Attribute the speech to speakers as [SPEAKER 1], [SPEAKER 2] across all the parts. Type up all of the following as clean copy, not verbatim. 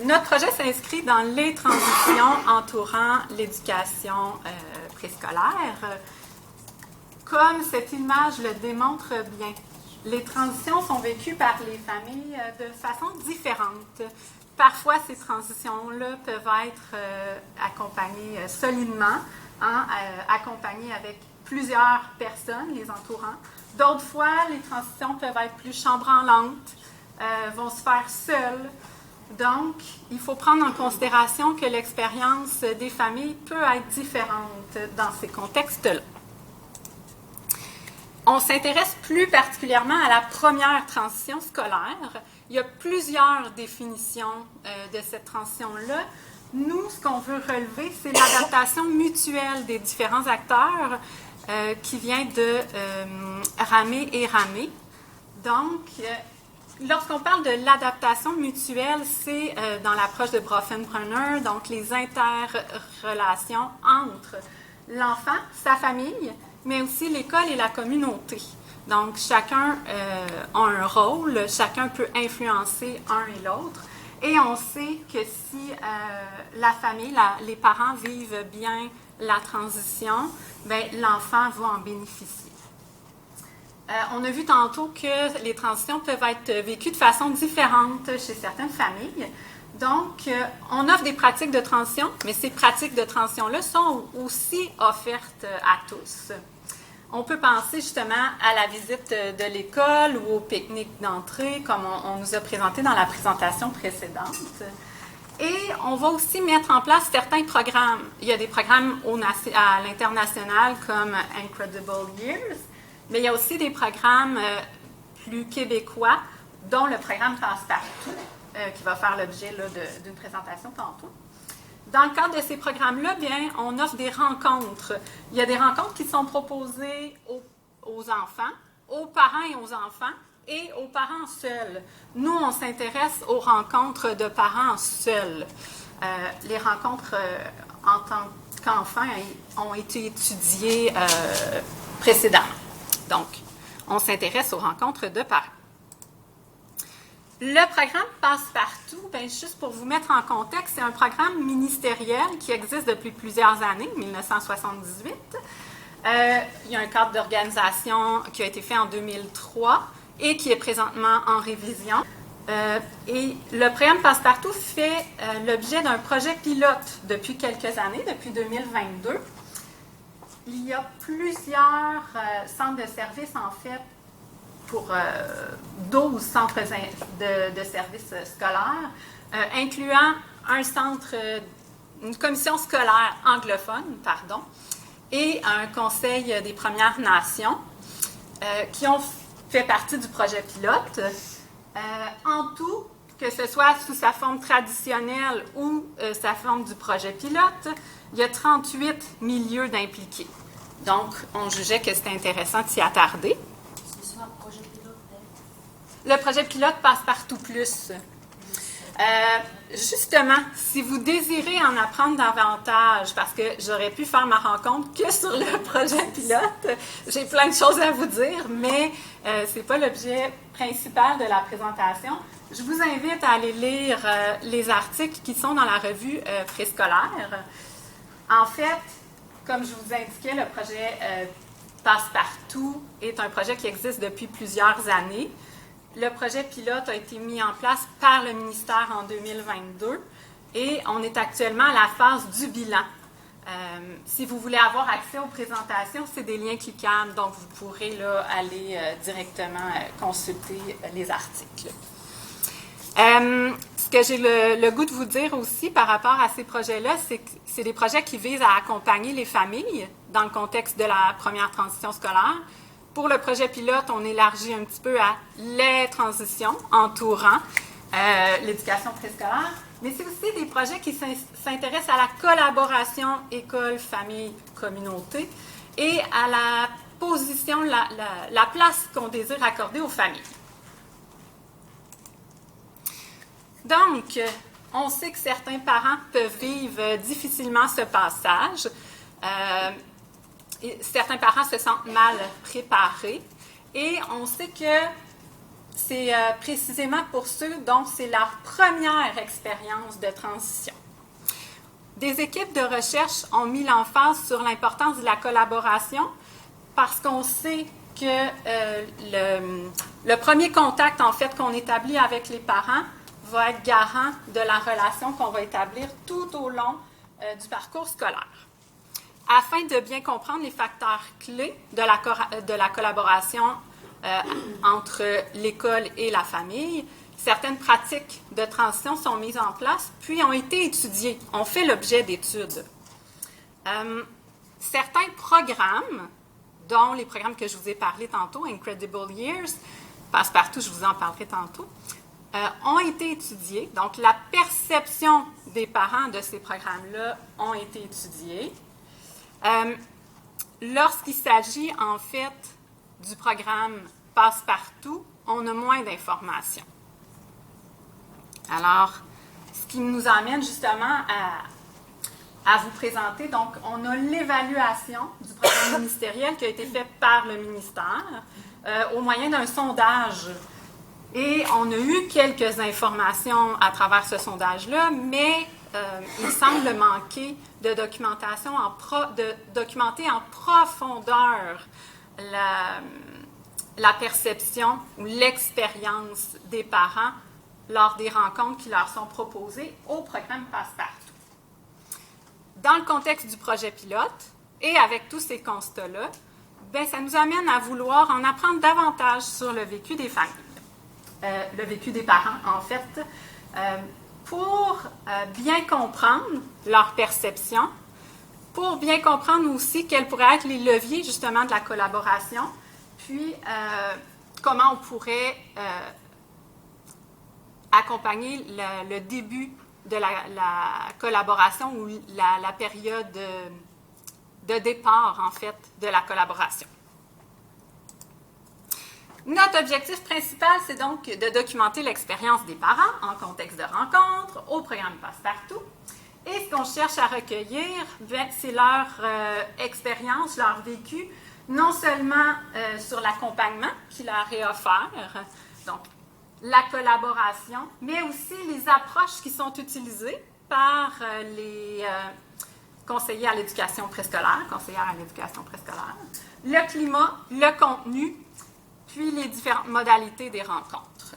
[SPEAKER 1] Notre projet s'inscrit dans les transitions entourant l'éducation préscolaire. Comme cette image le démontre bien, les transitions sont vécues par les familles de façon différente. Parfois, ces transitions-là peuvent être accompagnées solidement, accompagnées avec plusieurs personnes les entourant. D'autres fois, les transitions peuvent être plus chambranlantes, vont se faire seules. Donc, il faut prendre en considération que l'expérience des familles peut être différente dans ces contextes-là. On s'intéresse plus particulièrement à la première transition scolaire. Il y a plusieurs définitions de cette transition-là. Nous, ce qu'on veut relever, c'est l'adaptation mutuelle des différents acteurs qui vient de ramer et ramer. Donc, lorsqu'on parle de l'adaptation mutuelle, c'est dans l'approche de Bronfenbrenner, donc les interrelations entre l'enfant, sa famille, mais aussi l'école et la communauté. Donc, chacun a un rôle, chacun peut influencer un et l'autre. Et on sait que si la famille, les parents vivent bien la transition, bien, l'enfant va en bénéficier. On a vu tantôt que les transitions peuvent être vécues de façon différente chez certaines familles. Donc, on offre des pratiques de transition, mais ces pratiques de transition-là sont aussi offertes à tous. On peut penser justement à la visite de l'école ou au pique-nique d'entrée, comme on nous a présenté dans la présentation précédente. Et on va aussi mettre en place certains programmes. Il y a des programmes à l'international comme Incredible Years, mais il y a aussi des programmes plus québécois, dont le programme Passe-Partout, qui va faire l'objet d'une présentation tantôt. Dans le cadre de ces programmes-là, bien, on offre des rencontres. Il y a des rencontres qui sont proposées aux enfants, aux parents et aux enfants, et aux parents seuls. Nous, on s'intéresse aux rencontres de parents seuls. Les rencontres en tant qu'enfants ont été étudiées précédemment. Donc, on s'intéresse aux rencontres de parents. Le programme Passe-Partout, bien, juste pour vous mettre en contexte, c'est un programme ministériel qui existe depuis plusieurs années, 1978. Il y a un cadre d'organisation qui a été fait en 2003 et qui est présentement en révision. Et le programme Passe-Partout fait l'objet d'un projet pilote depuis quelques années, depuis 2022. Il y a plusieurs centres de services, en fait, pour 12 centres de services scolaires, incluant une commission scolaire anglophone, et un conseil des Premières Nations, qui ont fait partie du projet pilote. En tout, que ce soit sous sa forme traditionnelle ou sa forme du projet pilote, il y a 38 milieux d'impliqués. Donc, on jugeait que c'était intéressant de s'y attarder. Le projet pilote Passe-Partout Plus. Justement, si vous désirez en apprendre davantage, parce que j'aurais pu faire ma rencontre que sur le projet pilote, j'ai plein de choses à vous dire, mais ce n'est pas l'objet principal de la présentation. Je vous invite à aller lire les articles qui sont dans la revue préscolaire. En fait, comme je vous indiquais, le projet Passe-Partout est un projet qui existe depuis plusieurs années. Le projet pilote a été mis en place par le ministère en 2022 et on est actuellement à la phase du bilan. Si vous voulez avoir accès aux présentations, c'est des liens cliquables, donc vous pourrez là, aller directement consulter les articles. Ce que j'ai le goût de vous dire aussi par rapport à ces projets-là, c'est que c'est des projets qui visent à accompagner les familles dans le contexte de la première transition scolaire. Pour le projet pilote, on élargit un petit peu à les transitions entourant l'éducation préscolaire, mais c'est aussi des projets qui s'intéressent à la collaboration école-famille-communauté et à la position, la place qu'on désire accorder aux familles. Donc, on sait que certains parents peuvent vivre difficilement ce passage. Certains parents se sentent mal préparés et on sait que c'est précisément pour ceux dont c'est leur première expérience de transition. Des équipes de recherche ont mis l'emphase sur l'importance de la collaboration parce qu'on sait que le premier contact en fait qu'on établit avec les parents va être garant de la relation qu'on va établir tout au long du parcours scolaire. Afin de bien comprendre les facteurs clés de la collaboration entre l'école et la famille, certaines pratiques de transition sont mises en place, puis ont été étudiées, ont fait l'objet d'études. Certains programmes, dont les programmes que je vous ai parlé tantôt, Incredible Years, Passepartout, je vous en parlerai tantôt, ont été étudiés. Donc, la perception des parents de ces programmes-là ont été étudiés. Lorsqu'il s'agit, en fait, du programme Passepartout, on a moins d'informations. Alors, ce qui nous amène justement à vous présenter, donc, on a l'évaluation du programme ministériel qui a été fait par le ministère au moyen d'un sondage. Et on a eu quelques informations à travers ce sondage-là, mais il semble manquer de documentation, de documenter en profondeur la perception ou l'expérience des parents lors des rencontres qui leur sont proposées au programme Passepartout. Dans le contexte du projet pilote et avec tous ces constats-là, bien, ça nous amène à vouloir en apprendre davantage sur le vécu des familles, le vécu des parents, en fait, pour bien comprendre leur perception, pour bien comprendre aussi quels pourraient être les leviers, justement, de la collaboration, puis comment on pourrait accompagner le début de la collaboration ou la période de départ, en fait, de la collaboration. Notre objectif principal, c'est donc de documenter l'expérience des parents en contexte de rencontre, au programme Passepartout. Et ce qu'on cherche à recueillir, c'est leur expérience, leur vécu, non seulement sur l'accompagnement qui leur est offert, donc la collaboration, mais aussi les approches qui sont utilisées par les conseillers à l'éducation préscolaire, conseillères à l'éducation préscolaire, le climat, le contenu, puis les différentes modalités des rencontres.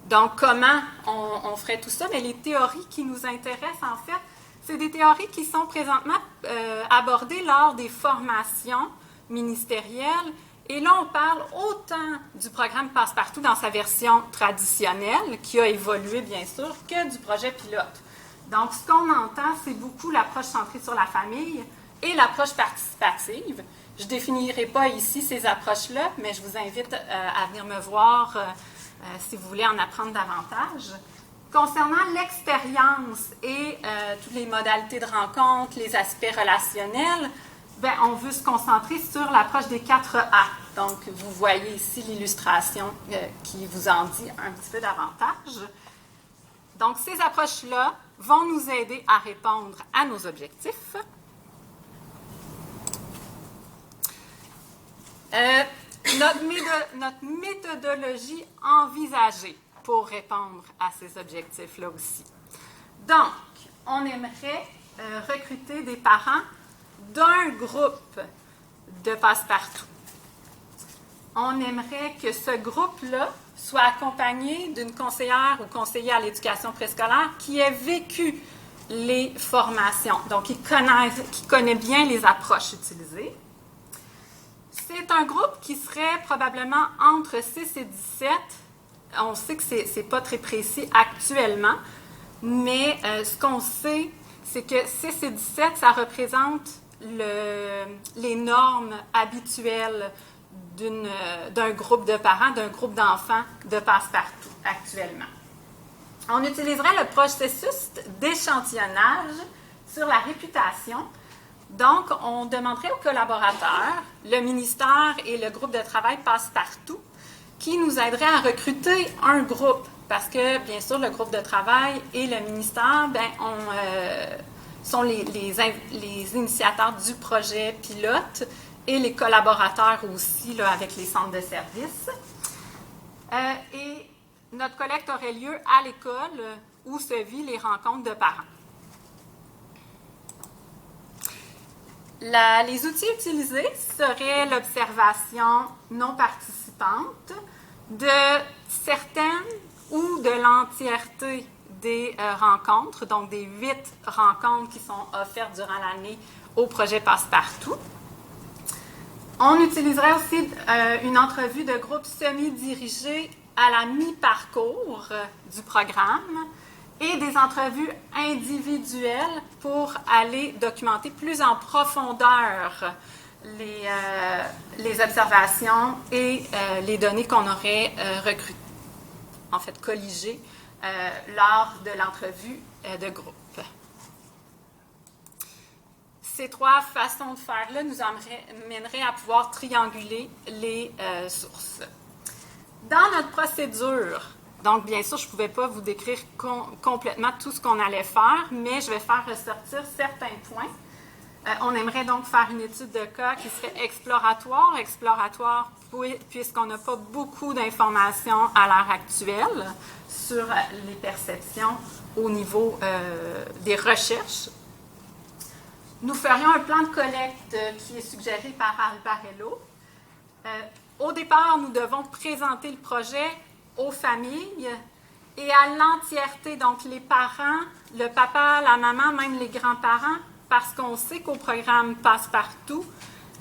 [SPEAKER 1] Donc, comment on ferait tout ça? Mais les théories qui nous intéressent, en fait, c'est des théories qui sont présentement abordées lors des formations ministérielles. Et là, on parle autant du programme Passepartout dans sa version traditionnelle, qui a évolué, bien sûr, que du projet pilote. Donc, ce qu'on entend, c'est beaucoup l'approche centrée sur la famille et l'approche participative. Je ne définirai pas ici ces approches-là, mais je vous invite à venir me voir si vous voulez en apprendre davantage. Concernant l'expérience et toutes les modalités de rencontre, les aspects relationnels, bien, on veut se concentrer sur l'approche des 4 A. Donc, vous voyez ici l'illustration qui vous en dit un petit peu davantage. Donc, ces approches-là vont nous aider à répondre à nos objectifs. Notre méthodologie envisagée pour répondre à ces objectifs-là aussi. Donc, on aimerait recruter des parents d'un groupe de Passepartout. On aimerait que ce groupe-là soit accompagné d'une conseillère ou conseiller à l'éducation préscolaire qui ait vécu les formations, donc qui connaît bien les approches utilisées. C'est un groupe qui serait probablement entre 6 et 17. On sait que ce n'est pas très précis actuellement, mais ce qu'on sait, c'est que 6 et 17, ça représente les normes habituelles d'un groupe de parents, d'un groupe d'enfants de Passepartout actuellement. On utiliserait le processus d'échantillonnage sur la réputation. Donc, on demanderait aux collaborateurs, le ministère et le groupe de travail Passepartout, qui nous aideraient à recruter un groupe. Parce que, bien sûr, le groupe de travail et le ministère sont les initiateurs du projet pilote et les collaborateurs aussi là, avec les centres de services. Et notre collecte aurait lieu à l'école où se vivent les rencontres de parents. Les outils utilisés seraient l'observation non participante de certaines ou de l'entièreté des rencontres, donc des 8 rencontres qui sont offertes durant l'année au projet Passepartout. On utiliserait aussi une entrevue de groupe semi-dirigée à la mi-parcours du programme et des entrevues individuelles pour aller documenter plus en profondeur les observations et les données qu'on aurait recrutées, en fait colligées, lors de l'entrevue de groupe. Ces 3 façons de faire-là nous amèneraient à pouvoir trianguler les sources. Dans notre procédure, donc bien sûr, je ne pouvais pas vous décrire complètement tout ce qu'on allait faire, mais je vais faire ressortir certains points. On aimerait donc faire une étude de cas qui serait exploratoire puisqu'on n'a pas beaucoup d'informations à l'heure actuelle sur les perceptions au niveau des recherches. Nous ferions un plan de collecte qui est suggéré par Albarello. Au départ, nous devons présenter le projet aux familles et à l'entièreté, donc les parents, le papa, la maman, même les grands-parents, parce qu'on sait qu'au programme Passepartout,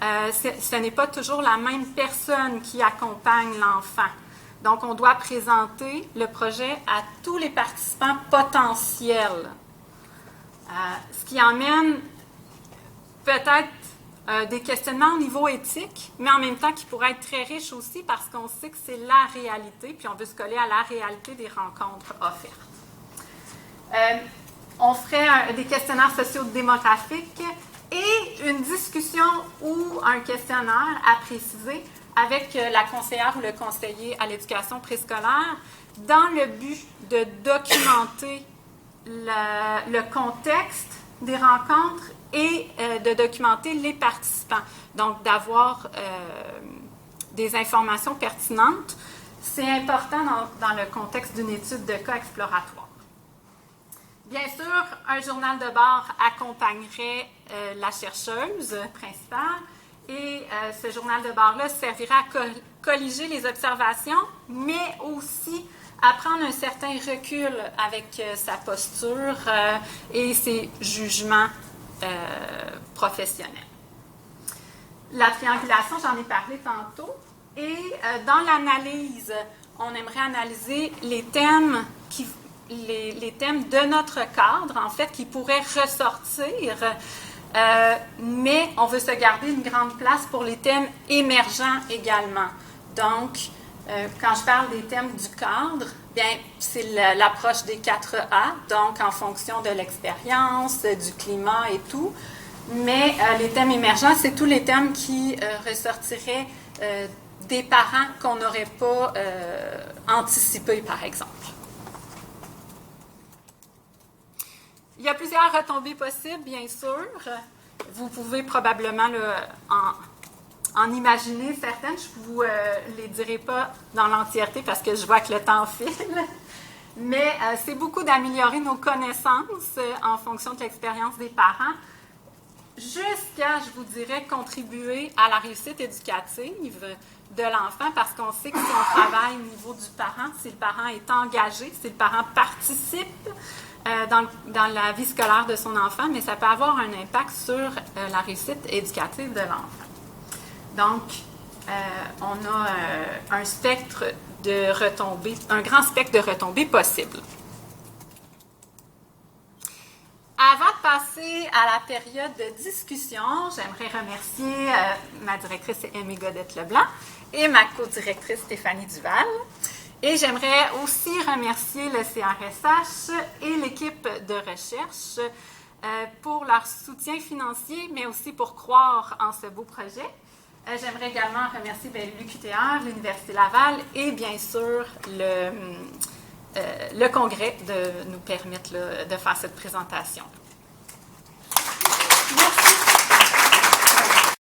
[SPEAKER 1] ce n'est pas toujours la même personne qui accompagne l'enfant. Donc, on doit présenter le projet à tous les participants potentiels. Ce qui emmène peut-être des questionnements au niveau éthique, mais en même temps qui pourraient être très riches aussi parce qu'on sait que c'est la réalité, puis on veut se coller à la réalité des rencontres offertes. On ferait des questionnaires sociodémographiques et une discussion ou un questionnaire à préciser avec la conseillère ou le conseiller à l'éducation préscolaire dans le but de documenter le contexte des rencontres et de documenter les participants. Donc, d'avoir des informations pertinentes, c'est important dans le contexte d'une étude de cas exploratoire. Bien sûr, un journal de bord accompagnerait la chercheuse principale et ce journal de bord-là servira à colliger les observations, mais aussi à prendre un certain recul avec sa posture et ses jugements professionnels. La triangulation, j'en ai parlé tantôt, et dans l'analyse, on aimerait analyser les thèmes de notre cadre, en fait, qui pourraient ressortir, mais on veut se garder une grande place pour les thèmes émergents également. Donc, quand je parle des thèmes du cadre, bien, c'est l'approche des 4A, donc en fonction de l'expérience, du climat et tout. Mais les thèmes émergents, c'est tous les thèmes qui ressortiraient des parents qu'on n'aurait pas anticipés, par exemple. Il y a plusieurs retombées possibles, bien sûr. Vous pouvez probablement en imaginer certaines. Je ne vous les dirai pas dans l'entièreté parce que je vois que le temps file. Mais c'est beaucoup d'améliorer nos connaissances en fonction de l'expérience des parents, jusqu'à, je vous dirais, contribuer à la réussite éducative de l'enfant, parce qu'on sait que si on travaille au niveau du parent, si le parent est engagé, si le parent participe dans la vie scolaire de son enfant, mais ça peut avoir un impact sur la réussite éducative de l'enfant. Donc, on a un spectre de retombées, un grand spectre de retombées possibles. Avant de passer à la période de discussion, j'aimerais remercier ma directrice Aimée Godette-Leblanc et ma co-directrice Stéphanie Duval. Et j'aimerais aussi remercier le CRSH et l'équipe de recherche pour leur soutien financier, mais aussi pour croire en ce beau projet. J'aimerais également remercier l'UQTR, l'Université Laval et bien sûr le Congrès de nous permettre de faire cette présentation.